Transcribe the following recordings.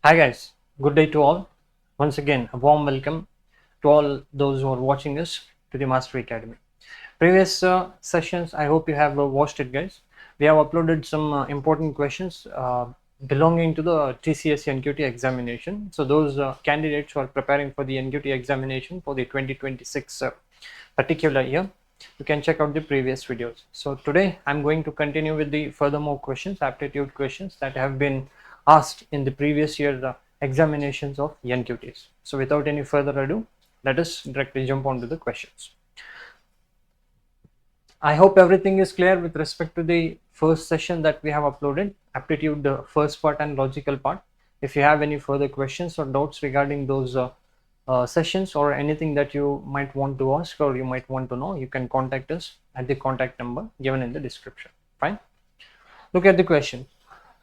Hi guys, good day to all. Once again, a warm welcome to all those who are watching us to the Mastery Academy. Previous sessions, I hope you have watched it, guys. We have uploaded some important questions belonging to the TCS NQT examination. So those candidates who are preparing for the NQT examination for the 2026 particular year, you can check out the previous videos. So today I'm going to continue with the furthermore questions, aptitude questions that have been asked in the previous year examinations of NQTs. So without any further ado, let us directly jump on to the questions. I hope everything is clear with respect to the first session that we have uploaded, aptitude, the first part and logical part. If you have any further questions or doubts regarding those sessions or anything that you might want to ask or you might want to know, you can contact us at the contact number given in the description. Fine. Look at the question.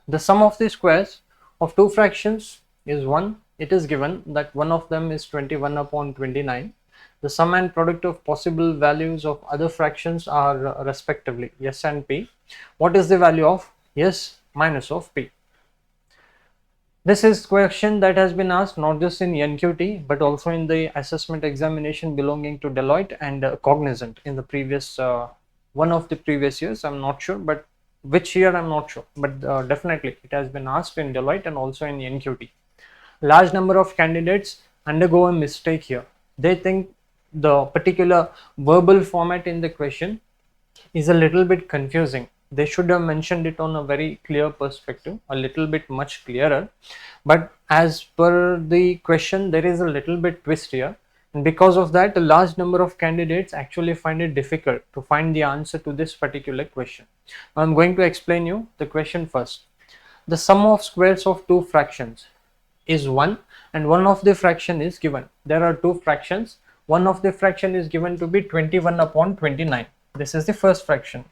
The sum of the squares of two fractions is 1. It is given that one of them is 21 upon 29. The sum and product of possible values of other fractions are respectively s and p. What is the value of s minus of p? This is question that has been asked not just in NQT but also in the assessment examination belonging to Deloitte and Cognizant in the previous one of the previous years. I'm not sure, but which year I'm not sure, but definitely it has been asked in Deloitte and also in NQT. Large number of candidates undergo a mistake here. They think the particular verbal format in the question is a little bit confusing. They should have mentioned it on a very clear perspective, a little bit much clearer, but as per the question there is a little bit twist here, and because of that a large number of candidates actually find it difficult to find the answer to this particular question. I'm going to explain you the question first. The sum of squares of two fractions is 1 and one of the fraction is given. There are two fractions. One of the fraction is given to be 21 upon 29. This is the first fraction.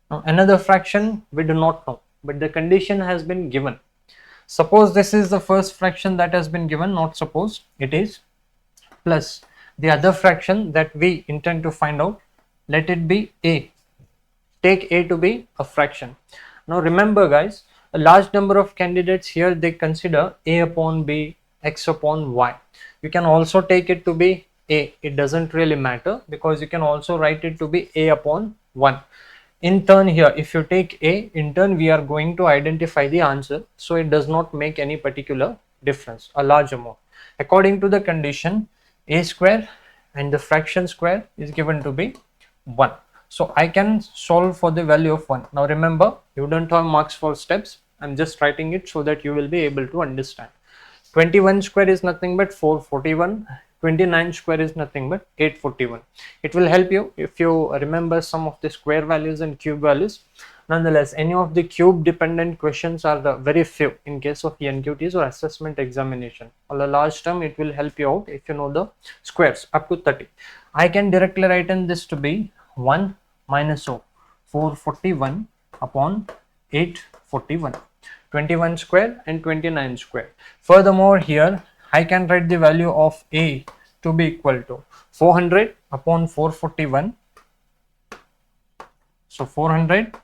Now another fraction we do not know, but the condition has been given. Suppose this is the first fraction that has been given, not suppose, it is, plus the other fraction that we intend to find out, let it be a. Take a to be a fraction. Now remember guys, a large number of candidates here, they consider a upon b, x upon y. You can also take it to be a, it doesn't really matter because you can also write it to be a upon 1. In turn here, if you take a, in turn we are going to identify the answer, so it does not make any particular difference, a large amount. According to the condition, a square and the fraction square is given to be 1. So I can solve for the value of 1. Now remember, you don't have marks for steps. I'm just writing it so that you will be able to understand. 21 square is nothing but 441. 29 square is nothing but 841. It will help you if you remember some of the square values and cube values. Nonetheless, any of the cube dependent questions are very few in case of NQTs or assessment examination. On a large term, it will help you out if you know the squares up to 30. I can directly write in this to be 1 minus of 441 upon 841. 21 square and 29 square. Furthermore, here I can write the value of a to be equal to 400 upon 441. So 400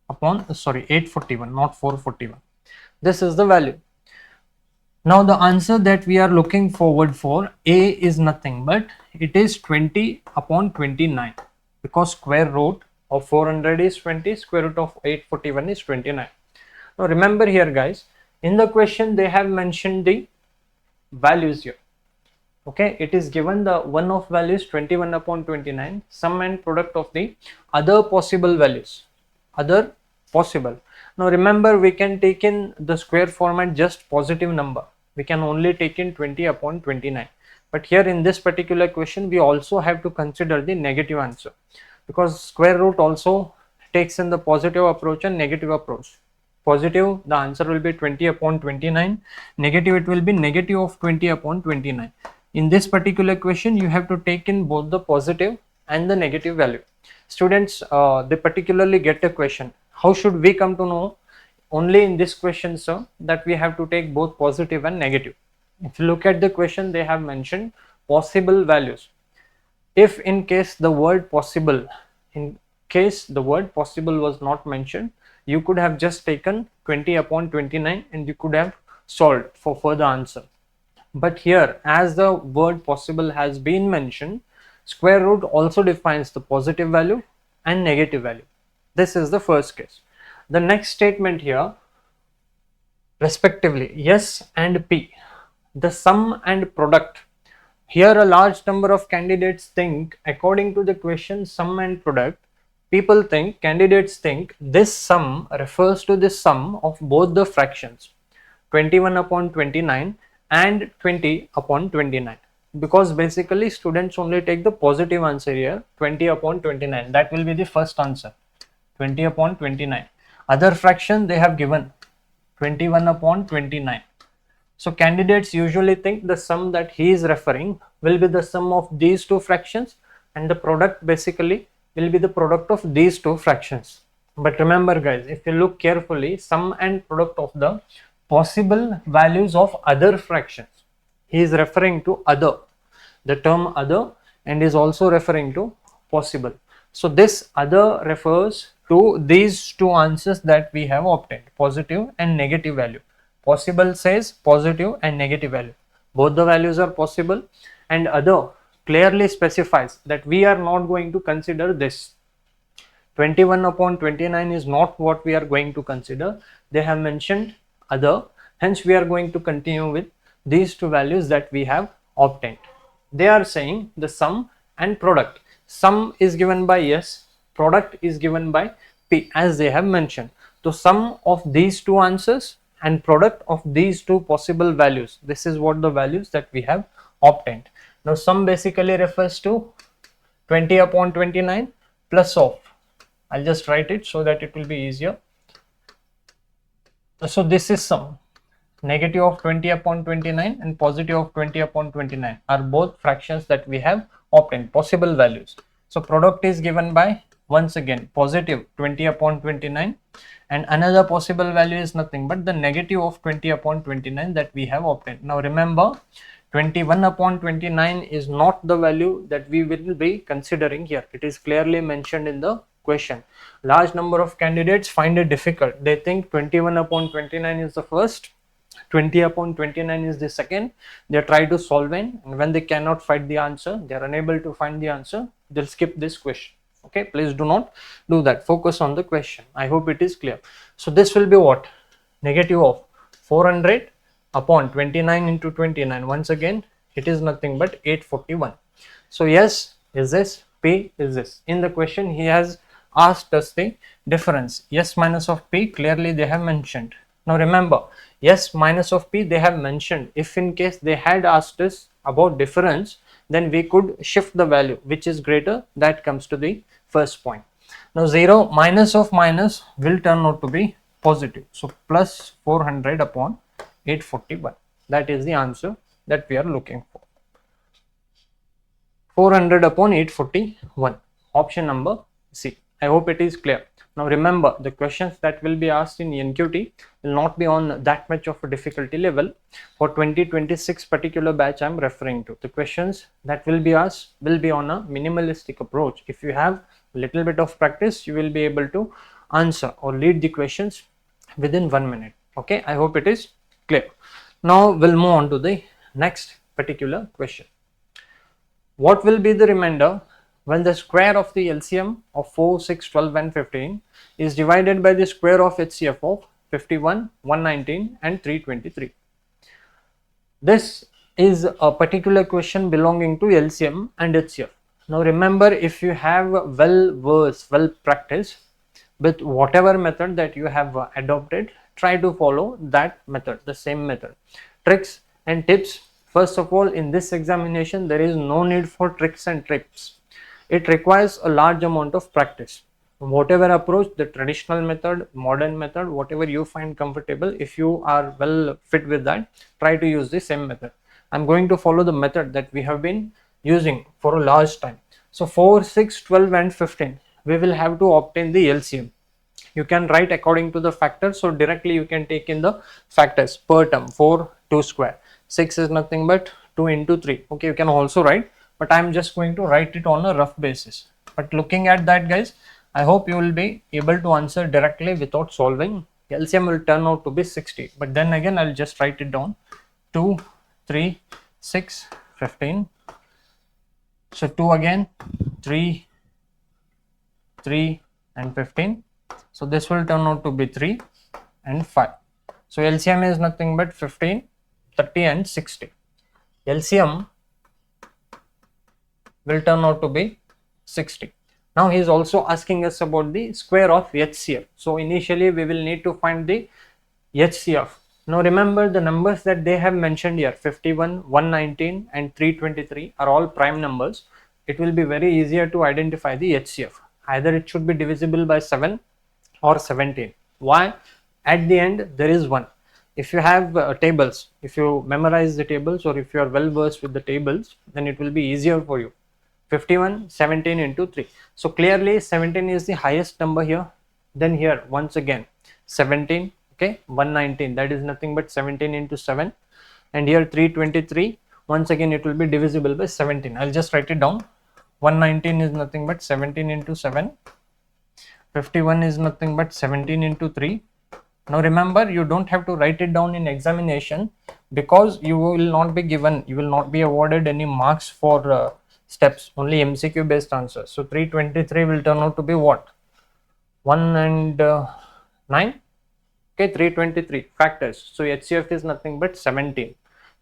upon 841, not 441. This is the value. Now the answer that we are looking forward for, a is nothing but it is 20 upon 29, because square root of 400 is 20, square root of 841 is 29. Now remember here guys, in the question they have mentioned the values here. Okay, it is given the one of values 21 upon 29, sum and product of the other possible values, other possible. Now remember, we can take in the square format just positive number. We can only take in 20 upon 29. But here in this particular question, we also have to consider the negative answer, because square root also takes in the positive approach and negative approach. Positive, the answer will be 20 upon 29. Negative, it will be negative of 20 upon 29. In this particular question, you have to take in both the positive and the negative value. Students, they particularly get a question, how should we come to know only in this question, sir, that we have to take both positive and negative? If you look at the question, they have mentioned possible values. If in case the word possible, in case the word possible was not mentioned, you could have just taken 20 upon 29 and you could have solved for further answer. But here, as the word possible has been mentioned, square root also defines the positive value and negative value. This is the first case. The next statement here, respectively, yes and P, the sum and product. Here a large number of candidates think, according to the question sum and product, candidates think this sum refers to the sum of both the fractions 21 upon 29 and 20 upon 29, because basically students only take the positive answer here, 20 upon 29. That will be the first answer, 20 upon 29. Other fraction they have given 21 upon 29. So candidates usually think the sum that he is referring will be the sum of these two fractions, and the product basically will be the product of these two fractions. But remember guys, if you look carefully, sum and product of the possible values of other fractions. He is referring to other, the term other, and is also referring to possible. So this other refers to these two answers that we have obtained, positive and negative value. Possible says positive and negative value. Both the values are possible, and other clearly specifies that we are not going to consider this. 21 upon 29 is not what we are going to consider. They have mentioned other, hence we are going to continue with these two values that we have obtained. They are saying the sum and product. Sum is given by S, product is given by P, as they have mentioned. So sum of these two answers and product of these two possible values, this is what the values that we have obtained. Now sum basically refers to 20 upon 29 plus of, I'll just write it so that it will be easier. So this is sum, negative of 20 upon 29 and positive of 20 upon 29 are both fractions that we have obtained, possible values. So product is given by, once again, positive 20 upon 29, and another possible value is nothing but the negative of 20 upon 29 that we have obtained. Now remember, 21 upon 29 is not the value that we will be considering here. It is clearly mentioned in the question. Large number of candidates find it difficult. They think 21 upon 29 is the first, 20 upon 29 is the second. They try to solve it, and when they cannot find the answer, they are unable to find the answer, they'll skip this question. Okay, please do not do that. Focus on the question. I hope it is clear. So this will be what? Negative of 400 upon 29 into 29. Once again, it is nothing but 841. So yes is this, P is this. In the question he has asked us the difference. Yes minus of P, clearly they have mentioned. Now remember, yes minus of P they have mentioned. If in case they had asked us about difference, then we could shift the value which is greater. That comes to the first point. Now 0 minus of minus will turn out to be positive. So plus 400 upon 841. That is the answer that we are looking for. 400 upon 841. Option number C. I hope it is clear. Now remember, the questions that will be asked in NQT will not be on that much of a difficulty level. For 2026 particular batch I am referring to, the questions that will be asked will be on a minimalistic approach. If you have a little bit of practice, you will be able to answer or lead the questions within 1 minute. Okay, I hope it is clear. Now we'll move on to the next particular question. What will be the remainder when the square of the LCM of 4, 6, 12 and 15 is divided by the square of HCF of 51, 119 and 323? This is a particular question belonging to LCM and HCF. Now remember, if you have well practiced with whatever method that you have adopted, try to follow that method, the same method. Tricks and tips. First of all, in this examination, there is no need for tricks and tips. It requires a large amount of practice. Whatever approach, the traditional method, modern method, whatever you find comfortable, if you are well fit with that, try to use the same method. I'm going to follow the method that we have been using for a large time. So 4, 6, 12 and 15, we will have to obtain the LCM. You can write according to the factors, so directly you can take in the factors per term. 4, 2 square, 6 is nothing but 2 into 3. Okay, you can also write, but I am just going to write it on a rough basis. But looking at that, guys, I hope you will be able to answer directly without solving LCM will turn out to be 60. But then again, I'll just write it down. 2, 3, 6, 15. So 2 again, 3, 3 and 15. So this will turn out to be 3 and 5. So LCM is nothing but 15, 30 and 60. LCM will turn out to be 60. Now he is also asking us about the square of HCF. So initially we will need to find the HCF. Now remember, the numbers that they have mentioned here, 51, 119 and 323 are all prime numbers. It will be very easier to identify the HCF. Either it should be divisible by 7 or 17. Why? At the end there is 1. If you have tables, if you memorize the tables, or if you are well versed with the tables, then it will be easier for you. 51, 17 into 3. So clearly 17 is the highest number here. Then here once again 17, okay, 119, that is nothing but 17 into 7. And here 323, once again it will be divisible by 17. I'll just write it down. 119 is nothing but 17 into 7. 51 is nothing but 17 into 3. Now remember, you don't have to write it down in examination, because you will not be given, you will not be awarded any marks for steps, only MCQ based answers. So 323 will turn out to be what? 1 and 9. Okay, 323 factors. So HCF is nothing but 17.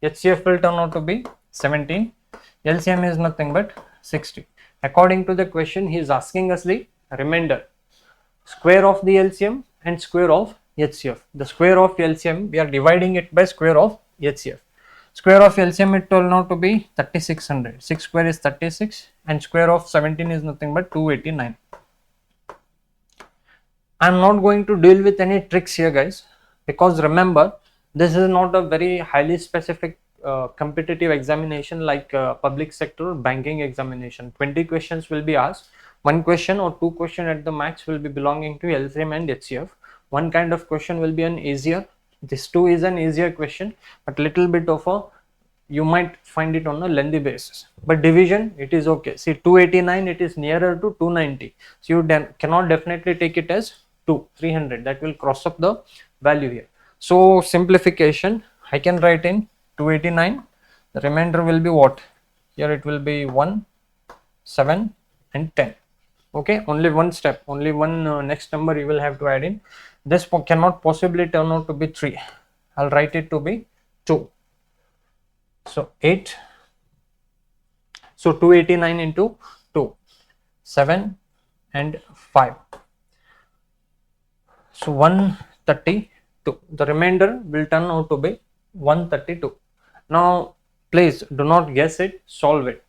HCF will turn out to be 17. LCM is nothing but 60. According to the question, he is asking us the remainder, square of the LCM and square of HCF. The square of LCM, we are dividing it by square of HCF. Square of LCM, it turned out to be 3600. 6 square is 36 and square of 17 is nothing but 289. I am not going to deal with any tricks here, guys, because remember, this is not a very highly specific competitive examination like public sector or banking examination. 20 questions will be asked. 1 question or 2 questions at the max will be belonging to LCM and HCF. One kind of question will be an easier. This too is an easier question, but little bit of a, you might find it on a lengthy basis. But division, it is okay. See, 289, it is nearer to 290. So you cannot definitely take it as 300. That will cross up the value here. So simplification, I can write in 289. The remainder will be what? Here it will be 1, 7 and 10. Okay, only one step, only one next number you will have to add in. This cannot possibly turn out to be 3. I'll write it to be 2. So 8. So 289 into 2, 7 and 5. So 132. The remainder will turn out to be 132. Now please do not guess it, solve it.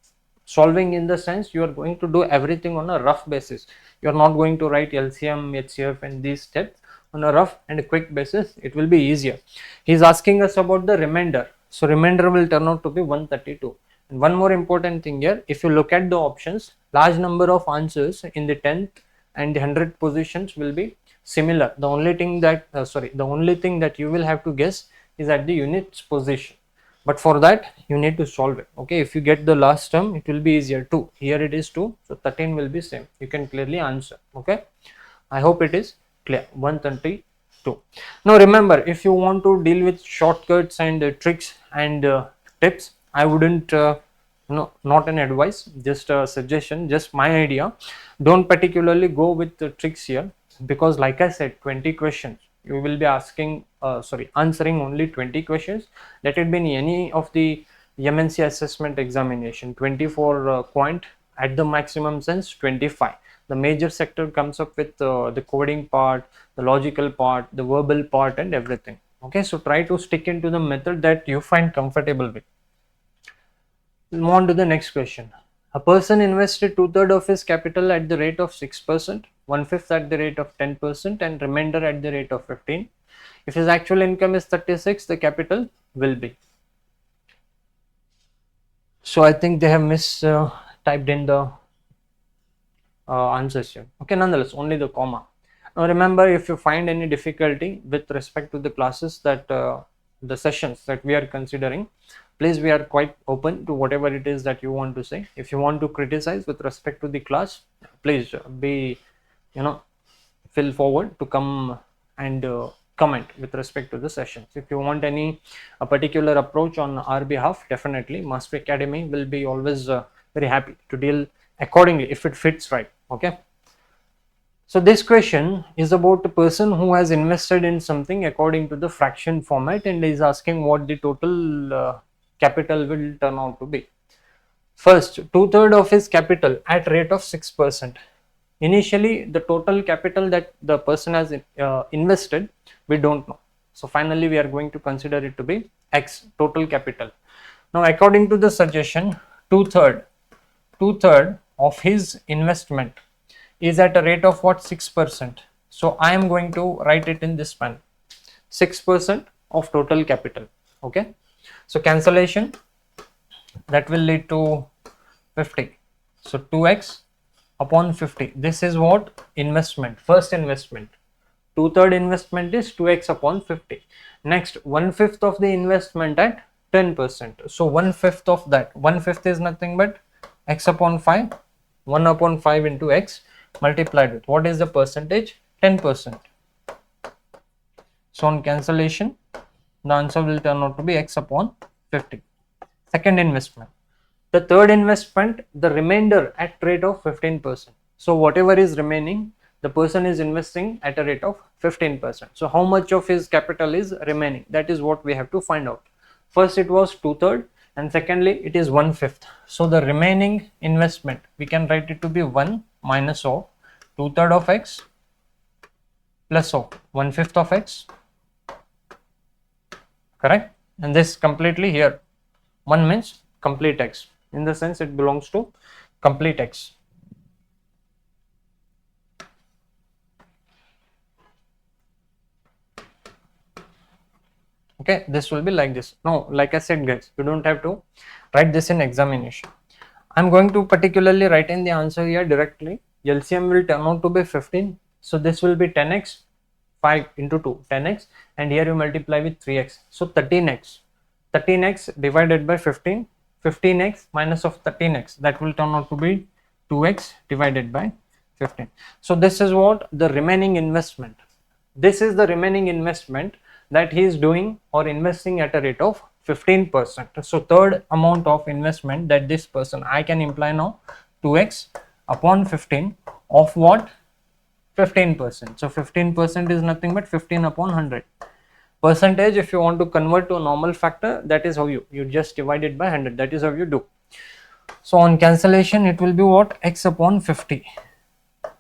Solving in the sense, you are going to do everything on a rough basis. You are not going to write LCM, HCF and these steps on a rough and a quick basis. It will be easier. He is asking us about the remainder. So remainder will turn out to be 132. And one more important thing here, if you look at the options, large number of answers in the 10th and the 100th positions will be similar. The only thing that you will have to guess is at the units position. But for that you need to solve it. Okay, if you get the last term, it will be easier. 2, here it is 2, so 13 will be same. You can clearly answer. Okay, I hope it is clear. 132. Now remember, if you want to deal with shortcuts and tricks and tips, I wouldn't not an advice, just a suggestion, just my idea. Don't particularly go with the tricks here, because like I said, 20 questions you will be asking answering only 20 questions. Let it be in any of the MNC assessment examination. 24 quant, at the maximum sense 25. The major sector comes up with the coding part, the logical part, the verbal part and everything. Okay, so try to stick into the method that you find comfortable with. Move on to the next question. A person invested 2/3 of his capital at the rate of 6%, 1/5 at the rate of 10% and remainder at the rate of 15. If his actual income is 36, the capital will be. So I think they have typed in the answers here. Okay, nonetheless, only the comma. Now remember, if you find any difficulty with respect to the classes that the sessions that we are considering, please, we are quite open to whatever it is that you want to say. If you want to criticize with respect to the class, please be feel forward to come and comment with respect to the sessions. If you want any a particular approach on our behalf, definitely Master Academy will be always very happy to deal accordingly if it fits right. Okay. So this question is about a person who has invested in something according to the fraction format and is asking what the total capital will turn out to be. First, 2/3 of his capital at rate of 6%. Initially, the total capital that the person has invested, we don't know. So finally, we are going to consider it to be X, total capital. Now, according to the suggestion, two-third of his investment is at a rate of what? 6%. So I am going to write it in this manner: 6% of total capital. Okay. So cancellation, that will lead to 50. So 2x upon 50. This is what? Investment, first investment. 2/3 investment is 2x upon 50. Next, 1/5 of the investment at 10%. So 1/5 of that, 1/5 is nothing but x upon 5, 1 upon 5 into x multiplied with what is the percentage? 10%. So on cancellation, the answer will turn out to be x upon 50. Second investment. The third investment, the remainder at rate of 15%. So whatever is remaining, the person is investing at a rate of 15%. So how much of his capital is remaining? That is what we have to find out. First it was 2/3 and secondly it is 1/5. So the remaining investment, we can write it to be 1 minus of 2/3 of x plus of 1/5 of x. Correct? And this completely here, 1 means complete x. In the sense it belongs to complete x. Okay, this will be like this. Now, like I said guys, you don't have to write this in examination. I'm going to particularly write in the answer here directly. LCM will turn out to be 15. So this will be 10x, 5 into 2, 10x, and here you multiply with 3x. So 13x. 13x divided by 15. 15x minus of 13x, that will turn out to be 2x divided by 15. So this is what the remaining investment. This is the remaining investment that he is doing or investing at a rate of 15%. So third amount of investment that this person, I can imply now 2x upon 15 of what? 15%. So 15% is nothing but 15 upon 100. Percentage, if you want to convert to a normal factor, that is how you just divide it by 100. That is how you do. So on cancellation, it will be what? X upon 50.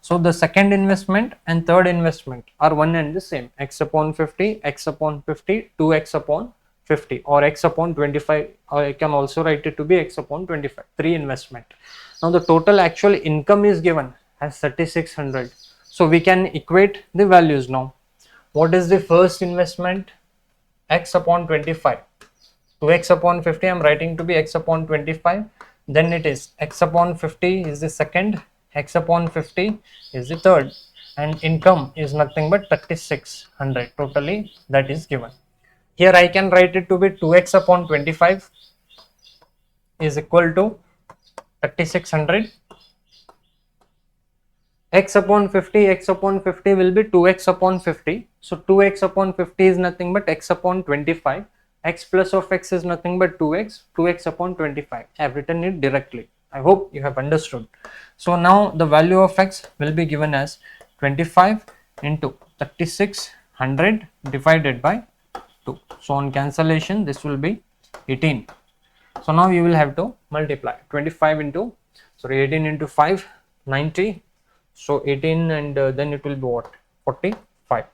So the second investment and third investment are one and the same. X upon 50, x upon 50, 2x upon 50, or x upon 25, or I can also write it to be x upon 25. 3 investment. Now the total actual income is given as 3600. So we can equate the values now. What is the first investment? X upon 25. 2x upon 50, I am writing to be x upon 25. Then it is x upon 50 is the second, x upon 50 is the third, and income is nothing but 3600 totally, that is given. Here I can write it to be 2x upon 25 is equal to 3600. X upon 50 will be 2x upon 50. So 2x upon 50 is nothing but x upon 25. X plus of x is nothing but 2x upon 25. I have written it directly. I hope you have understood. So now the value of x will be given as 25 into 3600 divided by 2. So on cancellation, this will be 18. So now you will have to multiply 18 into 5, 90. So 18 and then it will be what? 45.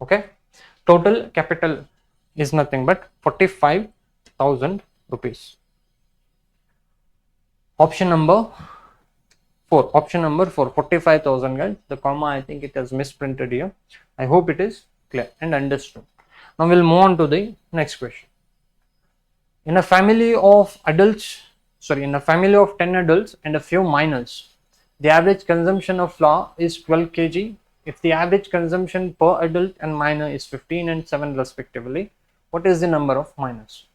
Okay. Total capital is nothing but 45,000 rupees. Option number 4. 45,000 guys. The comma, I think it has misprinted here. I hope it is clear and understood. Now we'll move on to the next question. In a family of 10 adults and a few minors, the average consumption of flour is 12 kg. If the average consumption per adult and minor is 15 and 7 respectively, what is the number of minors?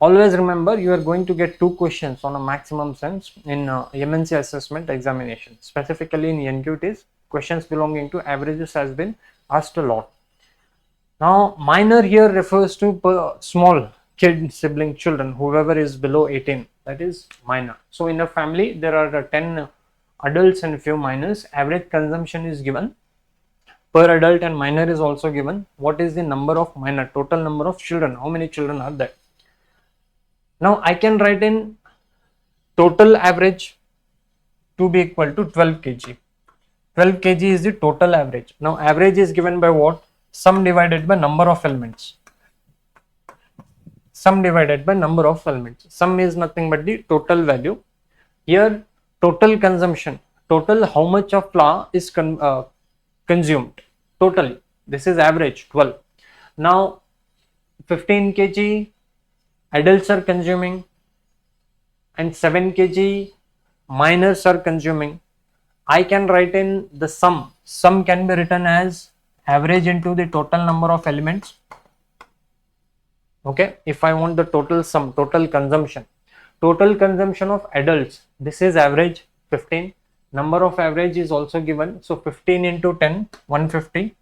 Always remember, you are going to get 2 questions on a maximum sense in MNC assessment examination, specifically in NQTs. questions belonging to averages has been asked a lot. Now minor here refers to small kid, sibling, children, whoever is below 18, that is minor. So in a family there are 10 adults and few minors. Average consumption is given per adult and minor is also given. What is the number of minor? Total number of children. How many children are there? Now I can write in total average to be equal to 12 kg. 12 kg is the total average. Now average is given by what? Sum divided by number of elements. Sum divided by number of elements. Sum is nothing but the total value. Here total consumption, total how much of flour is consumed totally. This is average 12. Now 15 kg adults are consuming and 7 kg minors are consuming. I can write in the sum. Sum can be written as average into the total number of elements. Okay, if I want the total sum, total consumption of adults, this is average 15. Number of average is also given, so 15 into 10, 150.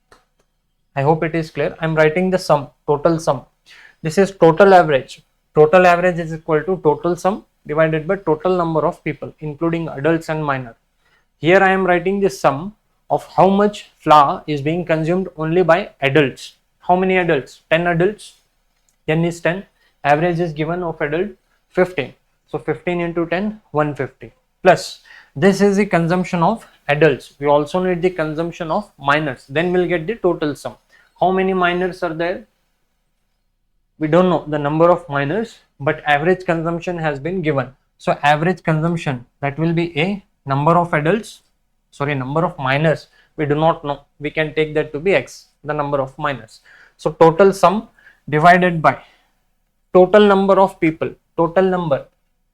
I hope it is clear. I am writing the sum, total sum. This is total average. Total average is equal to total sum divided by total number of people, including adults and minor. Here I am writing the sum of how much flour is being consumed only by adults. How many adults? 10 adults. N is 10. Average is given of adult 15. So 15 into 10, 150. Plus this is the consumption of adults. We also need the consumption of minors. Then we'll get the total sum. How many minors are there? We don't know the number of minors, but average consumption has been given. So average consumption, that will be a number of adults, number of minors. We do not know. We can take that to be X, the number of minors. So total sum divided by total number of people, total number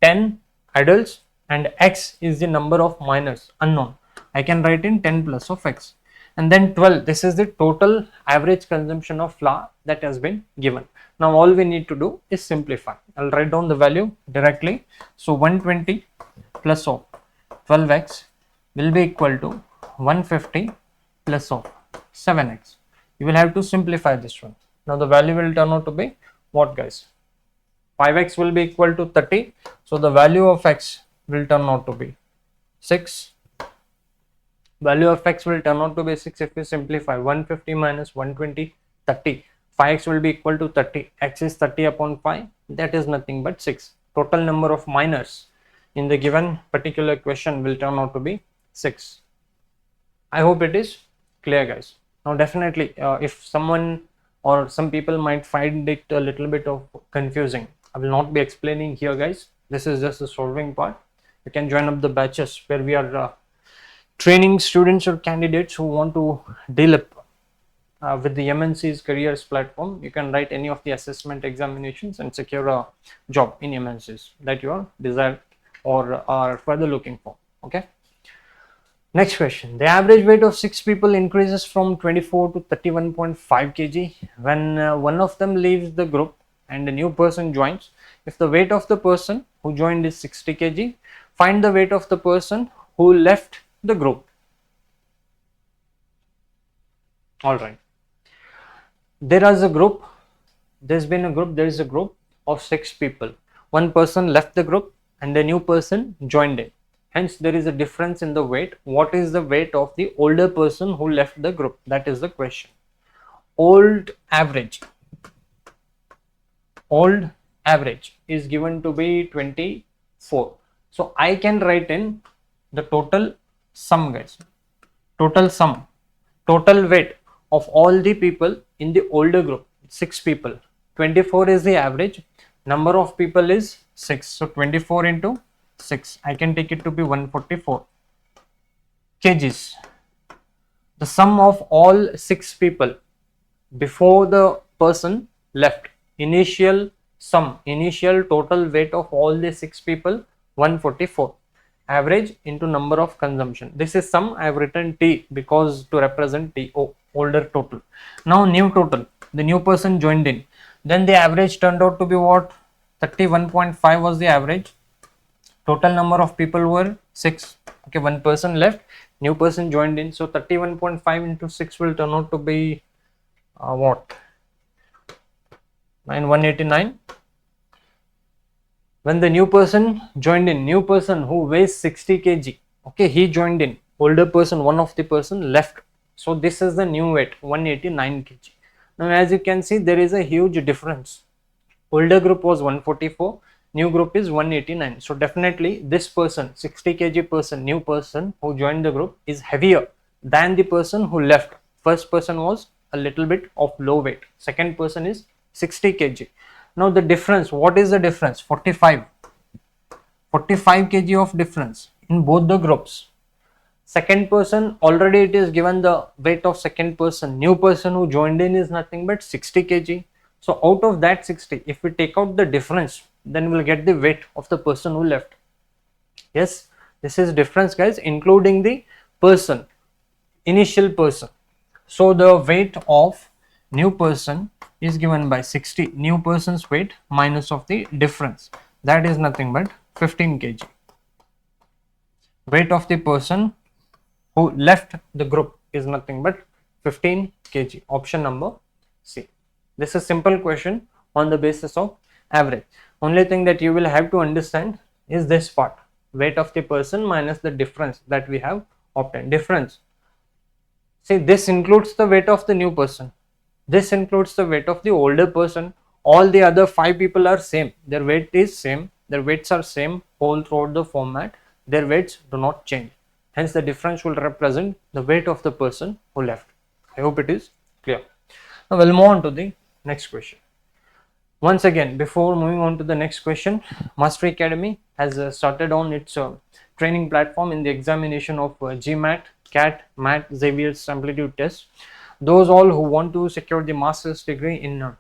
10 adults and X is the number of minors, unknown. I can write in 10 plus of X. And then 12, this is the total average consumption of flour that has been given. Now all we need to do is simplify. I'll write down the value directly. So 120 plus of 12x will be equal to 150 plus of 7x. You will have to simplify this one. Now the value will turn out to be what, guys? 5x will be equal to 30. So the value of x will turn out to be 6. Value of x will turn out to be 6 if we simplify. 150 minus 120, 30. 5x will be equal to 30. X is 30 upon 5. That is nothing but 6. Total number of minors in the given particular question will turn out to be 6. I hope it is clear, guys. Now definitely if someone or some people might find it a little bit of confusing, I will not be explaining here, guys. This is just the solving part. You can join up the batches where we are training students or candidates who want to deal up with the MNC's careers platform. You can write any of the assessment examinations and secure a job in MNC's that you are desired or are further looking for. Okay. Next question. The average weight of 6 people increases from 24 to 31.5 kg when one of them leaves the group and a new person joins. If the weight of the person who joined is 60 kg, find the weight of the person who left the group. All right. There is a group. There is a group of 6 people. One person left the group and a new person joined it. Hence, there is a difference in the weight. What is the weight of the older person who left the group? That is the question. Old average is given to be 24. So I can write in the total sum, guys. Total weight of all the people in the older group, 6 people. 24 is the average. Number of people is 6. So 24 into 6. I can take it to be 144 kgs. The sum of all 6 people before the person left. Initial total weight of all the 6 people, 144. Average into number of consumption. This is sum. I have written T because to represent TO, older total. Now new total. The new person joined in. Then the average turned out to be what? 31.5 was the average. Total number of people were 6. Okay, one person left. new person joined in. So 31.5 into 6 will turn out to be what? 189. When the new person joined in, new person who weighs 60 kg, okay, he joined in, older person, one of the person left. So this is the new weight, 189 kg. Now as you can see, there is a huge difference. Older group was 144, new group is 189. So definitely this person, 60 kg person, new person who joined the group is heavier than the person who left. First person was a little bit of low weight, second person is 60 kg. Now the difference, what is the difference? 45 kg of difference in both the groups. Second person, already it is given the weight of second person. New person who joined in is nothing but 60 kg. So out of that 60, if we take out the difference, then we'll get the weight of the person who left. Yes, this is difference, guys, including the person, initial person. So the weight of new person is given by 60, new person's weight minus of the difference, that is nothing but 15 kg. Weight of the person who left the group is nothing but 15 kg. Option number C. This is simple question on the basis of average. Only thing that you will have to understand is this part, weight of the person minus the difference that we have obtained. Difference, see, this includes the weight of the new person, this includes the weight of the older person. All the other 5 people are same, their weight is same, their weights are same whole throughout the format, their weights do not change. Hence the difference will represent the weight of the person who left. I hope it is clear. Now we'll move on to the next question. Once again, before moving on to the next question, Mastery Academy has started on its training platform in the examination of GMAT, CAT, MAT, Xavier's Amplitude Test. Those all who want to secure the master's degree in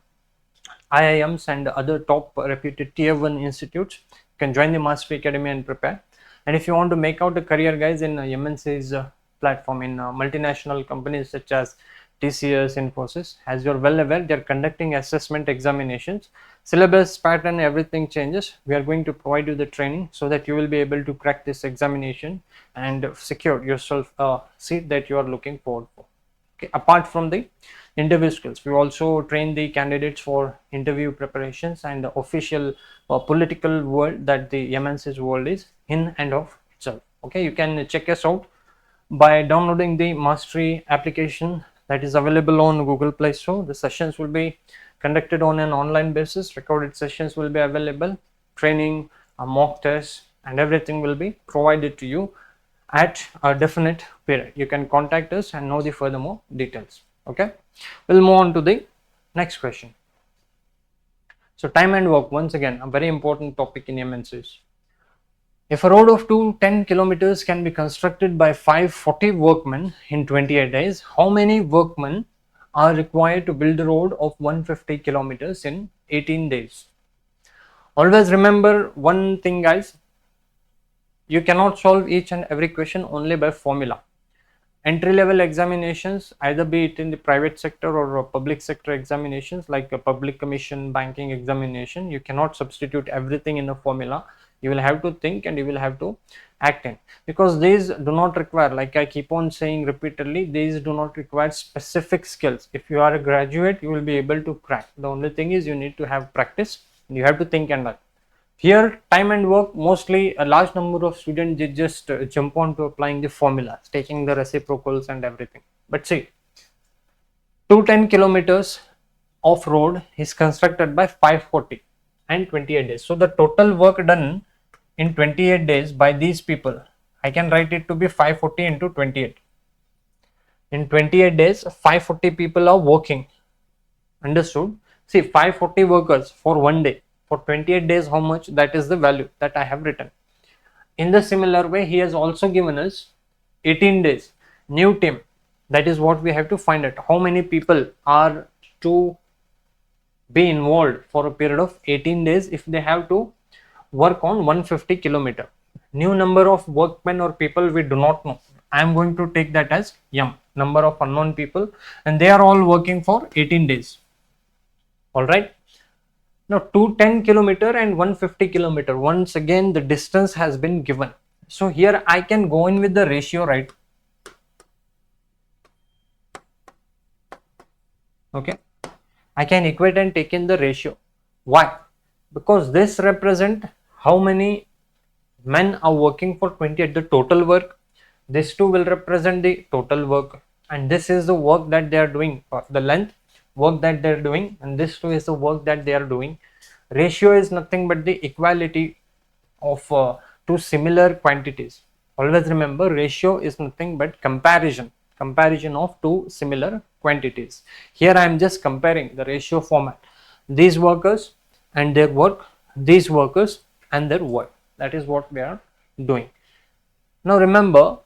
IIMs and other top reputed tier 1 institutes can join the Mastery Academy and prepare. And if you want to make out a career, guys, in MNC's platform, in multinational companies such as TCS, Infosys, as you're well aware, they're conducting assessment examinations. Syllabus, pattern, everything changes. We are going to provide you the training so that you will be able to crack this examination and secure yourself a seat that you are looking forward for. Okay. Apart from the interview skills, we also train the candidates for interview preparations and the official political world that the MNC's world is in and of itself. Okay, you can check us out by downloading the Mastery application that is available on Google Play Store. The sessions will be conducted on an online basis. Recorded sessions will be available. Training, mock tests, and everything will be provided to you at a definite period. You can contact us and know the furthermore details. Okay, we'll move on to the next question. So time and work, once again, a very important topic in MNCs. If a road of 10 kilometers can be constructed by 540 workmen in 28 days, how many workmen are required to build a road of 150 kilometers in 18 days? Always remember one thing, guys. You cannot solve each and every question only by formula. Entry level examinations, either be it in the private sector or public sector examinations like a public commission, banking examination, you cannot substitute everything in a formula. You will have to think and you will have to act in, because these do not require, like I keep on saying repeatedly, these do not require specific skills. If you are a graduate, you will be able to crack. The only thing is you need to have practice and you have to think and learn. Here, time and work, mostly a large number of students they just jump on to applying the formulas, taking the reciprocals and everything. But see, 210 kilometers of road is constructed by 540 and 28 days. So the total work done in 28 days by these people, I can write it to be 540 into 28. In 28 days, 540 people are working. Understood? See, 540 workers for one day. For 28 days, how much? That is the value that I have written. In the similar way, he has also given us 18 days, new team. That is what we have to find out. How many people are to be involved for a period of 18 days if they have to work on 150 kilometer. New number of workmen or people we do not know. I am going to take that as M, number of unknown people, and they are all working for 18 days. All right. Now 210 kilometer and 150 kilometer. Once again, the distance has been given. So here I can go in with the ratio, right? Okay, I can equate and take in the ratio. Why? Because this represent how many men are working for 20 at the total work. This two will represent the total work, and this is the work that they are doing, the length work that they are doing, and this two is the work that they are doing. Ratio is nothing but the equality of two similar quantities. Always remember, ratio is nothing but comparison of two similar quantities. Here I am just comparing the ratio format, these workers and their work, these workers and their work. That is what we are doing. Now remember,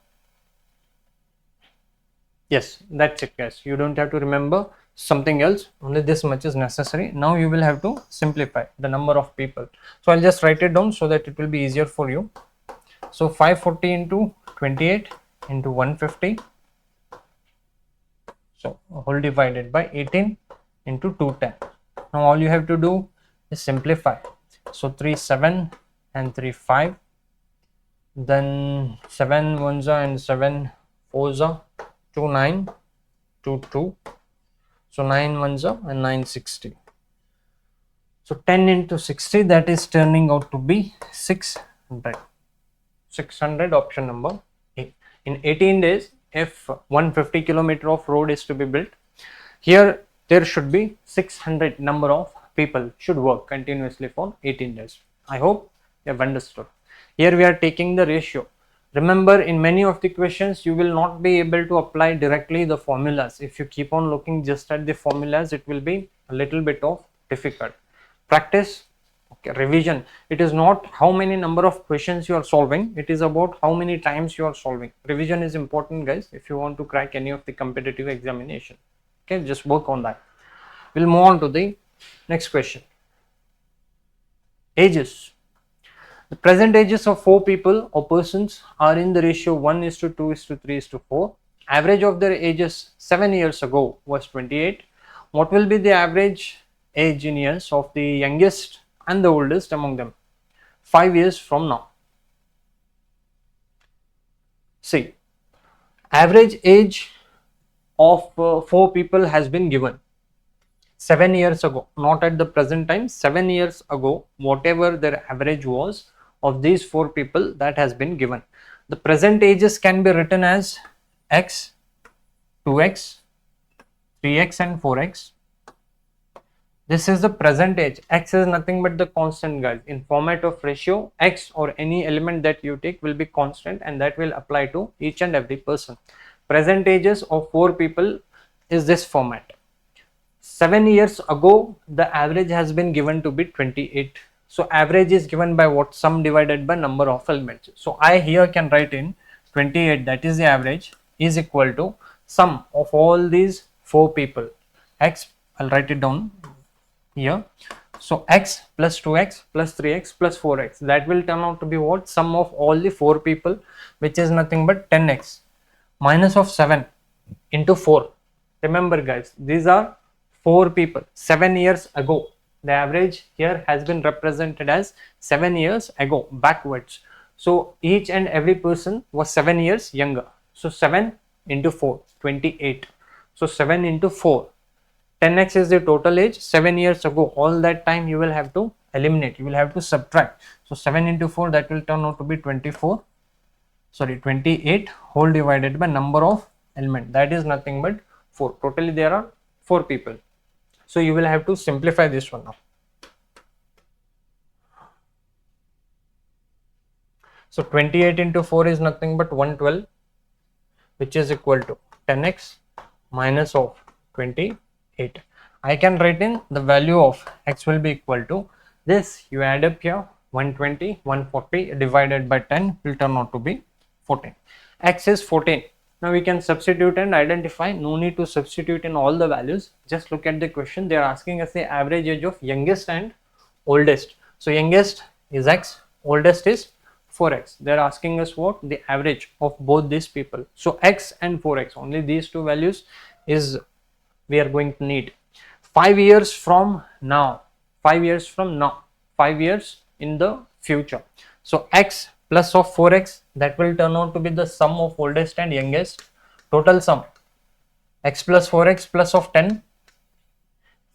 yes, that's it guys, you don't have to remember something else, only this much is necessary. Now you will have to simplify the number of people, so I'll just write it down so that it will be easier for you. So 540 into 28 into 150, so whole divided by 18 into 210. Now all you have to do is simplify. So 3 7 and 3 5, then 7 ones are and 7 fours are 2 9 2 2, so 9 ones are and 9 60. So 10 into 60, that is turning out to be 600. 600, option number A. In 18 days, if 150 kilometer of road is to be built, here there should be 600 number of people should work continuously for 18 days. I hope you have understood. Here we are taking the ratio. Remember, in many of the questions you will not be able to apply directly the formulas. If you keep on looking just at the formulas, it will be a little bit of difficult. Practice. Okay, revision. It is not how many number of questions you are solving, it is about how many times you are solving. Revision is important guys if you want to crack any of the competitive examination. Okay, just work on that. We'll move on to the next question. Ages. The present ages of 4 people or persons are in the ratio 1:2:3:4. Average of their ages 7 years ago was 28. What will be the average age in years of the youngest and the oldest among them 5 years from now? See, average age of 4 people has been given 7 years ago, not at the present time. 7 years ago, whatever their average was of these 4 people, that has been given. The present ages can be written as x, 2x, 3x and 4x. This is the present age. X is nothing but the constant guys. In format of ratio, x or any element that you take will be constant, and that will apply to each and every person. Present ages of 4 people is this format. 7 years ago, the average has been given to be 28. So average is given by what? Sum divided by number of elements. So I here can write in 28, that is the average, is equal to sum of all these 4 people. X, I'll write it down here. So x plus 2x plus 3x plus 4x, that will turn out to be what? Sum of all the 4 people, which is nothing but 10x minus of 7 into 4. Remember guys, these are 4 people 7 years ago. The average here has been represented as 7 years ago, backwards. So each and every person was 7 years younger. So 7 into 4, 28. So 7 into 4, 10x is the total age 7 years ago. All that time you will have to eliminate, you will have to subtract. So 7 into 4, that will turn out to be 28 whole divided by number of element, that is nothing but 4. Totally there are 4 people. So you will have to simplify this one now. So 28 into 4 is nothing but 112, which is equal to 10x minus of 28. I can write in the value of x will be equal to this. You add up here 120, 140 divided by 10 will turn out to be 14. X is 14. Now we can substitute and identify. No need to substitute in all the values. Just look at the question. They are asking us the average age of youngest and oldest. So youngest is x, oldest is 4x. They are asking us what? The average of both these people. So x and 4x, only these two values is we are going to need. 5 years from now, 5 years from now, 5 years in the future. So x plus of 4x, that will turn out to be the sum of oldest and youngest. Total sum x plus 4x plus of 10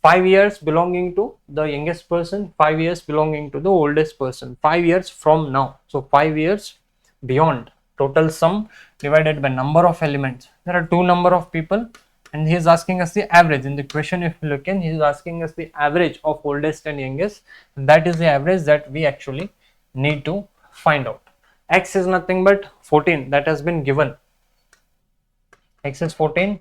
5 years belonging to the youngest person, 5 years belonging to the oldest person, 5 years from now. So 5 years beyond. Total sum divided by number of elements. There are two number of people, and he is asking us the average. In the question, if you look in, he is asking us the average of oldest and youngest, and that is the average that we actually need to find out. X is nothing but 14, that has been given. X is 14,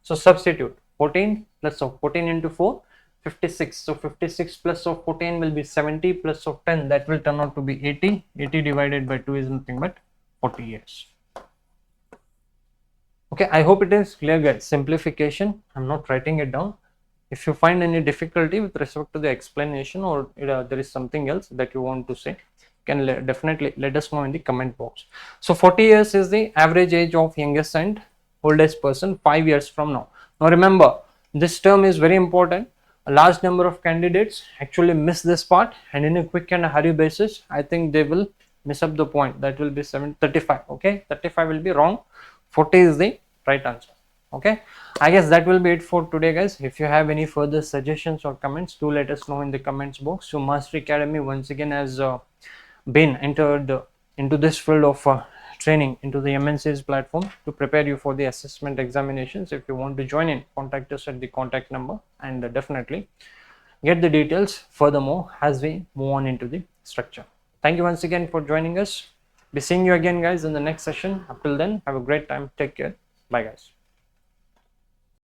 so substitute 14 plus of 14 into 4, 56. So 56 plus of 14 will be 70, plus of 10, that will turn out to be 80. 80 divided by 2 is nothing but 40 years. Okay, I hope it is clear, guys. Simplification, I'm not writing it down. If you find any difficulty with respect to the explanation, or there is something else that you want to say, you can definitely let us know in the comment box. So 40 years is the average age of youngest and oldest person 5 years from now. Now remember, this term is very important. A large number of candidates actually miss this part, and in a quick and a hurry basis, I think they will miss up the point. That will be 35. Okay, 35 will be wrong. 40 is the right answer. Okay, I guess that will be it for today, guys. If you have any further suggestions or comments, do let us know in the comments box. So Master Academy once again has been entered into this field of training into the MNC's platform to prepare you for the assessment examinations. If you want to join in, contact us at the contact number, and definitely get the details furthermore as we move on into the structure. Thank you once again for joining us. Be seeing you again, guys, in the next session. Up till then, have a great time. Take care. Bye, guys.